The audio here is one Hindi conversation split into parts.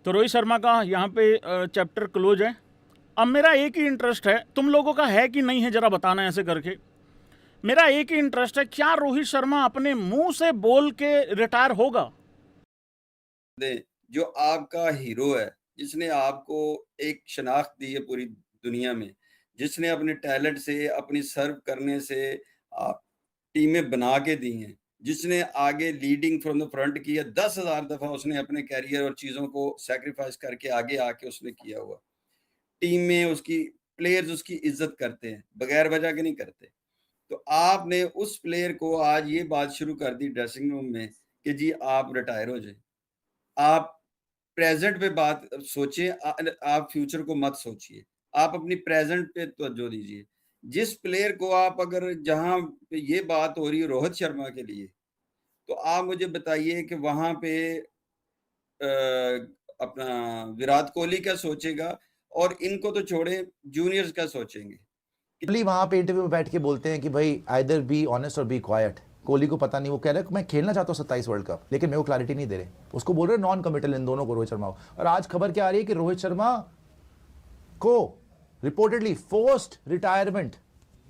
तो रोहित शर्मा का यहाँ पे चैप्टर क्लोज है। अब मेरा एक ही इंटरेस्ट है, तुम लोगों का है कि नहीं है ज़रा बताना ऐसे करके। मेरा एक ही इंटरेस्ट है, क्या रोहित शर्मा अपने मुंह से बोल के रिटायर होगा? दे जो आपका हीरो है, जिसने आपको एक शनाख्त दी है पूरी दुनिया में, जिसने अपने टैलेंट से, अपनी सर्व करने से आप टीमें बना के दी हैं, जिसने आगे लीडिंग फ्रॉम द फ्रंट किया, 10,000 दफ़ा उसने अपने कैरियर और चीज़ों को सैक्रिफाइस करके आगे आके उसने किया हुआ। टीम में उसकी प्लेयर्स उसकी इज़्ज़त करते हैं, बगैर वजह के नहीं करते। तो आपने उस प्लेयर को आज ये बात शुरू कर दी ड्रेसिंग रूम में कि जी आप रिटायर हो जाएँ। आप प्रेज़ेंट पे बात सोचिए, आप फ्यूचर को मत सोचिए। आप अपनी प्रेज़ेंट पे तवज्जो दीजिए। जिस प्लेयर को आप अगर जहाँ पे ये बात हो रही है रोहित शर्मा के लिए, तो आप मुझे बताइए कि वहाँ पे अपना विराट कोहली क्या सोचेगा, और इनको तो छोड़ें, जूनियर्स क्या सोचेंगे? कोहली वहां पे इंटरव्यू में बैठ के बोलते हैं कि भाई आइदर बी ऑनेस्ट और बी क्वाइट। कोहली को पता नहीं, वो कह रहे हैं मैं खेलना चाहता हूँ 27 वर्ल्ड कप, लेकिन मेरे को क्लैरिटी नहीं दे रहे। उसको बोल रहे नॉन कमिटल इन दोनों को, रोहित शर्मा को। और आज खबर क्या आ रही है कि रोहित शर्मा को रिपोर्टेडली फोर्स्ड रिटायरमेंट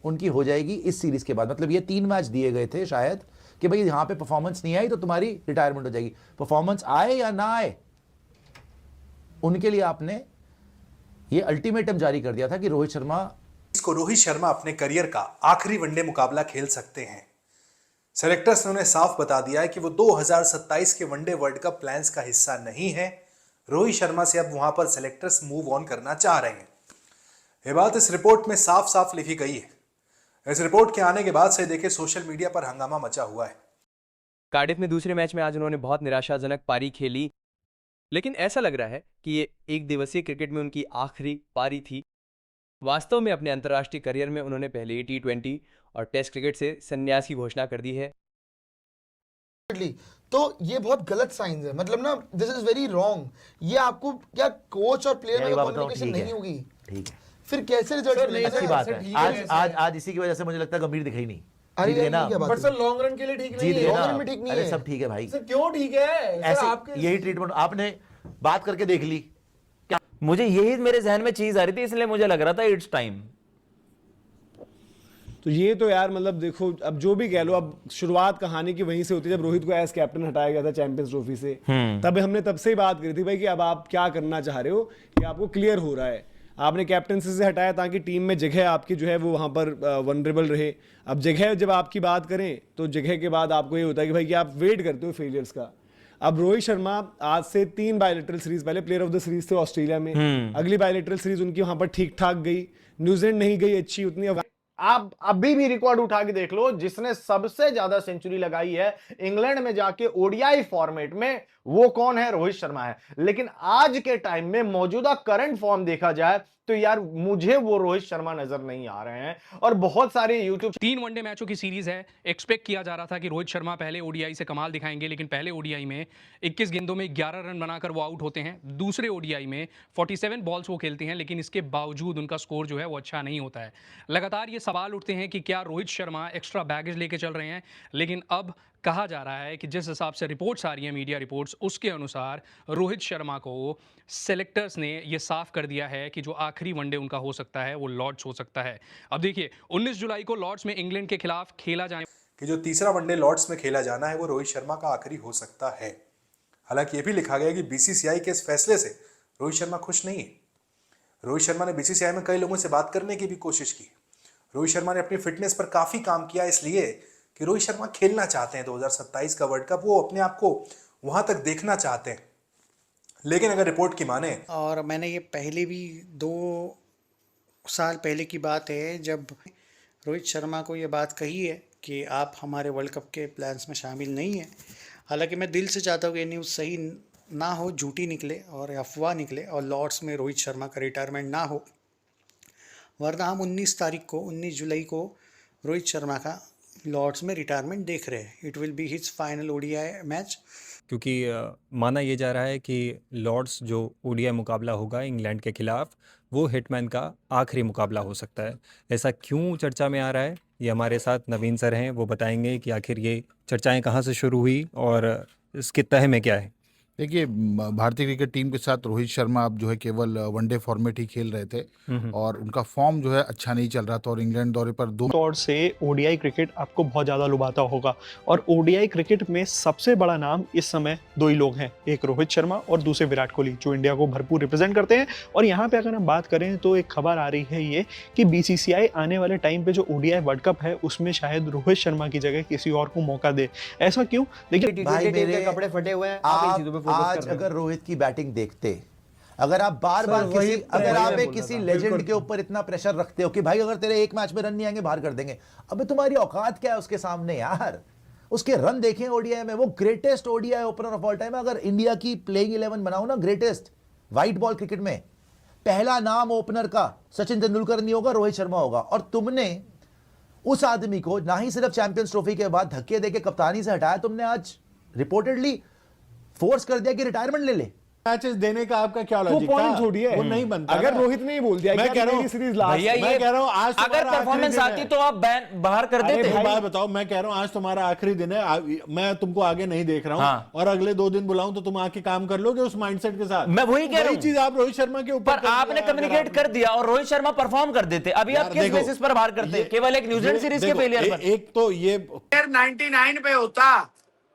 उनकी हो जाएगी इस सीरीज के बाद। मतलब ये 3 मैच दिए गए थे शायद कि भाई यहां पे परफॉर्मेंस नहीं आई तो तुम्हारी रिटायरमेंट हो जाएगी। परफॉर्मेंस आए या ना आए, उनके लिए आपने ये अल्टीमेटम जारी कर दिया था कि रोहित शर्मा इसको रोहित शर्मा अपने करियर का आखिरी वनडे मुकाबला खेल सकते हैं। सेलेक्टर्स ने उन्हें साफ बता दिया है कि वो 2027 के वनडे वर्ल्ड कप प्लान्स का हिस्सा नहीं है। रोहित शर्मा से अब वहां पर सेलेक्टर्स मूव ऑन करना चाह रहे हैं। ये बात इस रिपोर्ट में साफ साफ लिखी गई है। इस रिपोर्ट के आने के बाद से देखिए सोशल मीडिया पर हंगामा मचा हुआ है। कार्डिफ में दूसरे मैच में आज उन्होंने बहुत निराशाजनक पारी खेली, लेकिन ऐसा लग रहा है कि ये एक दिवसीय क्रिकेट में उनकी आखिरी पारी थी। वास्तव में अपने अंतर्राष्ट्रीय करियर में उन्होंने पहले ही T20 और टेस्ट क्रिकेट से संन्यास की घोषणा कर दी है। तो ये बहुत गलत साइंस है, मतलब ना दिस इज वेरी रॉन्ग। ये आपको क्या कोच और प्लेयर में कम्युनिकेशन नहीं होगी, ठीक है, फिर कैसे रिजल्ट मिलेंगे? अच्छी बात है। आज इसी की वजह से मुझे लगता है गंभीर दिखाई नहीं। अरे जीत गए ना, बट सर लॉन्ग रन के लिए ठीक नहीं जीत है। गए लॉन्ग ना। रन में ठीक नहीं अरे है। सब ठीक है भाई, सर क्यों ठीक है? ऐसे आपके यही ट्रीटमेंट आपने बात करके देख ली। मुझे यही मेरे जहन में चीज आ रही थी, इसलिए मुझे लग रहा था इट्स टाइम। तो ये तो यार मतलब देखो, अब जो भी कह लो, अब शुरुआत कहानी की वहीं से होती है जब रोहित को एज कैप्टन हटाया गया था चैंपियंस ट्रॉफी से। तब हमने तब से ही बात करी थी भाई कि अब आप क्या करना चाह रहे हो, ये आपको क्लियर हो रहा है। आपने कैप्टनसी से हटाया ताकि टीम में जगह आपकी जो है वो वहां पर वनरेबल रहे। अब जगह जब आपकी बात करें तो जगह के बाद आपको ये होता है कि भाई कि आप वेट करते हो फेलियर्स का। अब रोहित शर्मा आज से 3 बायलेटरल सीरीज पहले प्लेयर ऑफ द सीरीज थे ऑस्ट्रेलिया में। अगली बायलेटरल सीरीज उनकी वहां पर ठीक ठाक गई, न्यूजीलैंड नहीं गई अच्छी उतनी। आप अभी भी रिकॉर्ड उठा के देख लो, जिसने सबसे ज्यादा सेंचुरी लगाई है इंग्लैंड में जाके ओडीआई फॉर्मेट में, वो कौन है? रोहित शर्मा है। लेकिन आज के टाइम में मौजूदा करंट फॉर्म देखा जाए तो यार मुझे वो रोहित शर्मा नजर नहीं आ रहे हैं। और बहुत सारे यूट्यूब 3 वनडे मैचों की सीरीज है। एक्सपेक्ट किया जा रहा था कि रोहित शर्मा पहले ओडीआई से कमाल दिखाएंगे, लेकिन पहले ओडीआई में 21 गेंदों में 11 रन बनाकर वो आउट होते हैं। दूसरे ओडीआई में 47 बॉल्स वो खेलते हैं, लेकिन इसके बावजूद उनका स्कोर जो है वो अच्छा नहीं होता है। लगातार ये सवाल उठते हैं कि क्या रोहित शर्मा एक्स्ट्रा बैगेज लेके चल रहे हैं, लेकिन अब कहा जा रहा है कि जिस हिसाब से रिपोर्ट्स आ रही हैं, मीडिया रिपोर्ट्स, उसके अनुसार रोहित शर्मा को सेलेक्टर्स ने ये साफ कर दिया है कि जो आखिरी वनडे उनका हो सकता है वो लॉर्ड्स हो सकता है। अब देखिए 19 जुलाई को लॉर्ड्स में इंग्लैंड के खिलाफ खेला जाने कि जो तीसरा वनडे लॉर्ड्स में खेला जाना है वो रोहित शर्मा का आखिरी हो सकता है। हालांकि ये भी लिखा गया कि बीसीसीआई के इस फैसले से रोहित शर्मा खुश नहीं है। रोहित शर्मा ने बीसीसीआई में कई लोगों से बात करने की भी कोशिश की। रोहित शर्मा ने अपनी फिटनेस पर काफी काम किया, इसलिए कि रोहित शर्मा खेलना चाहते हैं 2027 का वर्ल्ड कप, वो अपने आप को वहां तक देखना चाहते हैं। लेकिन अगर रिपोर्ट की माने, और मैंने ये पहले भी 2 साल पहले की बात है जब रोहित शर्मा को ये बात कही है कि आप हमारे वर्ल्ड कप के प्लान्स में शामिल नहीं हैं। हालांकि मैं दिल से चाहता हूँ कि ये न्यूज़ सही ना हो, झूठी निकले और अफवाह निकले और लॉर्ड्स में रोहित शर्मा का रिटायरमेंट ना हो, वरना हम 19 जुलाई को रोहित शर्मा का लॉर्ड्स में रिटायरमेंट देख रहे हैं। It will be his final ODI match, क्योंकि माना ये जा रहा है कि लॉर्ड्स जो ओडीआई मुकाबला होगा इंग्लैंड के खिलाफ, वो हिटमैन का आखिरी मुकाबला हो सकता है। ऐसा क्यों चर्चा में आ रहा है, ये हमारे साथ नवीन सर हैं, वो बताएंगे कि आखिर ये चर्चाएं कहाँ से शुरू हुई और इसके तह में क्या है। देखिए भारतीय क्रिकेट टीम के साथ रोहित शर्मा अब जो है केवल वनडे फॉर्मेट ही खेल रहे थे और उनका फॉर्म जो है अच्छा नहीं चल रहा था और इंग्लैंड दौरे पर दो तौर से ओडीआई क्रिकेट आपको बहुत ज़्यादा लुभाता होगा और ओडीआई क्रिकेट में सबसे बड़ा नाम इस समय दो ही लोग हैं, एक रोहित शर्मा और दूसरे विराट कोहली, जो इंडिया को भरपूर रिप्रेजेंट करते हैं। और यहाँ पे अगर हम बात करें तो एक खबर आ रही है ये कि बीसीसीआई आने वाले टाइम पे जो ओडीआई वर्ल्ड कप है उसमें शायद रोहित शर्मा की जगह किसी और को मौका दे। ऐसा क्यों? देखिए भाई मेरे कपड़े फटे हुए हैं, आज अगर रोहित की बैटिंग देखते, अगर आप बार बार किसी अगर आप एक किसी लेजेंड के ऊपर इतना प्रेशर रखते हो कि भाई अगर तेरे एक मैच में रन नहीं आएंगे बाहर कर देंगे, अबे तुम्हारी औकात क्या है उसके सामने यार? उसके रन देखें ओडीआई में, वो greatest ODI opener of all time है। अगर इंडिया की प्लेइंग 11 बनाओ ना, ग्रेटेस्ट व्हाइट बॉल क्रिकेट में पहला नाम ओपनर का सचिन तेंदुलकर नहीं होगा, रोहित शर्मा होगा। और तुमने उस आदमी को ना ही सिर्फ चैंपियंस ट्रॉफी के बाद धक्के देके कप्तानी से हटाया, तुमने आज रिपोर्टेडली फोर्स कर दिया कि रिटायरमेंट ले ले। मैचेस देने का आपका क्या लॉजिक था? छोड़िए, वो नहीं बनता। अगर रोहित ने ही बोल दिया मैं कह रहा हूँ सीरीज भैया मैं कह रहा हूँ आज अगर परफॉर्मेंस आती तो आप बैन बाहर कर देते। एक बात बताओ, मैं कह रहा हूँ आज तुम्हारा आखिरी दिन है, मैं तुमको आगे नहीं देख रहा हूँ हाँ। और अगले 2 दिन बुलाऊं तो तुम आके काम कर लोगे उस माइंडसेट के साथ। मैं वही कह रहा हूँ, चीज आप रोहित शर्मा के ऊपर पर आपने कम्युनिकेट कर दिया और रोहित शर्मा परफॉर्म कर देते। अभी आप किस बेसिस पर बाहर करते हैं? केवल एक न्यूजीलैंड सीरीज के फेलियर पर। एक तो ये 99 पे होता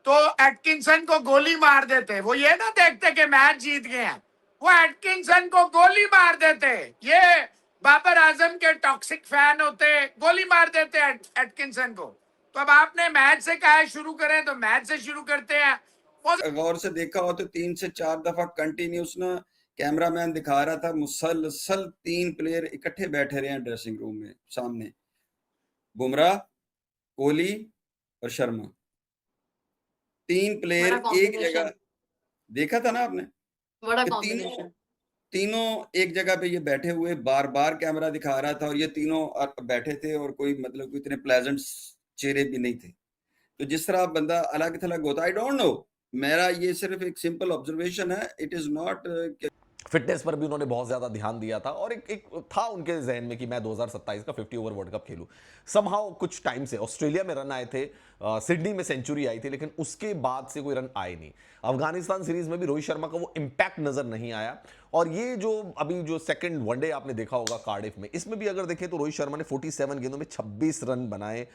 तो एटकिंसन को गोली मार देते, वो ये ना देखते कि मैच जीत गए हैं, वो एटकिंसन को गोली मार देते। ये बाबर आजम के टॉक्सिक फैन होते, गोली मार देते एटकिंसन को। तो अब आपने मैच से कहा शुरू करें तो मैच से शुरू करते हैं। गौर से देखा हो तो 3 से 4 दफा कंटिन्यूस ना कैमरामैन दिखा रहा था, मुसलसल 3 प्लेयर इकट्ठे बैठे रहे हैं ड्रेसिंग रूम में सामने, बुमराह, कोहली और शर्मा, 3 प्लेयर एक जगह। देखा था ना आपने? तीनों एक जगह पे ये बैठे हुए, बार बार कैमरा दिखा रहा था और ये तीनों बैठे थे और कोई मतलब कोई इतने प्लेजेंट चेहरे भी नहीं थे। तो जिस तरह बंदा अलग थलग होता, आई डोंट नो, मेरा ये सिर्फ एक सिंपल ऑब्जर्वेशन है, इट इज नॉट। फिटनेस पर भी उन्होंने बहुत ज़्यादा ध्यान दिया था और एक था उनके जहन में कि मैं 2027 का 50 ओवर वर्ल्ड कप खेलूं। समहाउ कुछ टाइम से ऑस्ट्रेलिया में रन आए थे, सिडनी में सेंचुरी आई थी, लेकिन उसके बाद से कोई रन आए नहीं। अफगानिस्तान सीरीज में भी रोहित शर्मा का वो इंपैक्ट नजर नहीं आया। और ये जो अभी जो सेकंड वनडे आपने देखा होगा कार्डिफ में, इसमें भी अगर देखें तो रोहित शर्मा ने 47 गेंदों में 26 रन बनाए।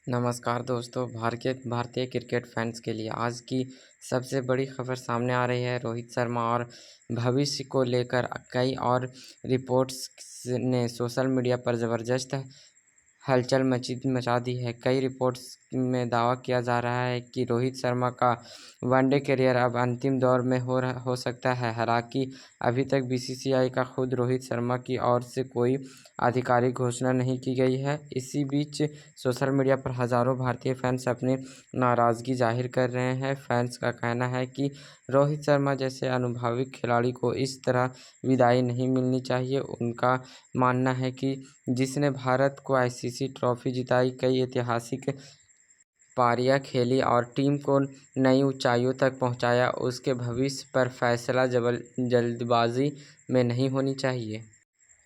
नमस्कार दोस्तों, भारतीय क्रिकेट फैंस के लिए आज की सबसे बड़ी खबर सामने आ रही है। रोहित शर्मा और भविष्य को लेकर कई और रिपोर्ट्स ने सोशल मीडिया पर ज़बरदस्त हलचल मचा दी है। कई रिपोर्ट्स में दावा किया जा रहा है कि रोहित शर्मा का वनडे करियर अब अंतिम दौर में हो सकता है। हालांकि अभी तक बीसीसीआई का खुद रोहित शर्मा की ओर से कोई आधिकारिक घोषणा नहीं की गई है। इसी बीच सोशल मीडिया पर हज़ारों भारतीय फैंस अपनी नाराज़गी जाहिर कर रहे हैं। फैंस का कहना है कि रोहित शर्मा जैसे अनुभवी खिलाड़ी को इस तरह विदाई नहीं मिलनी चाहिए। उनका मानना है कि जिसने भारत को आईसीसी ट्रॉफी जिताई, कई ऐतिहासिक पारियां खेली और टीम को नई ऊंचाइयों तक पहुंचाया, उसके भविष्य पर फैसला जल्दबाजी में नहीं होनी चाहिए।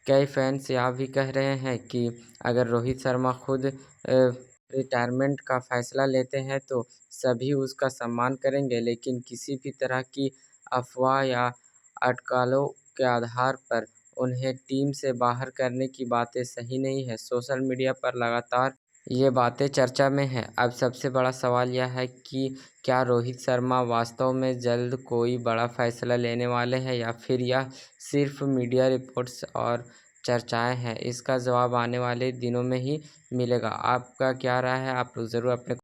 कई फैंस यह भी कह रहे हैं कि अगर रोहित शर्मा खुद रिटायरमेंट का फैसला लेते हैं तो सभी उसका सम्मान करेंगे, लेकिन किसी भी तरह की अफवाह या अटकलों के आधार पर उन्हें टीम से बाहर करने की बातें सही नहीं है। सोशल मीडिया पर लगातार ये बातें चर्चा में हैं। अब सबसे बड़ा सवाल यह है कि क्या रोहित शर्मा वास्तव में जल्द कोई बड़ा फैसला लेने वाले हैं या फिर यह सिर्फ मीडिया रिपोर्ट्स और चर्चाएं हैं। इसका जवाब आने वाले दिनों में ही मिलेगा। आपका क्या राय है? आप ज़रूर अपने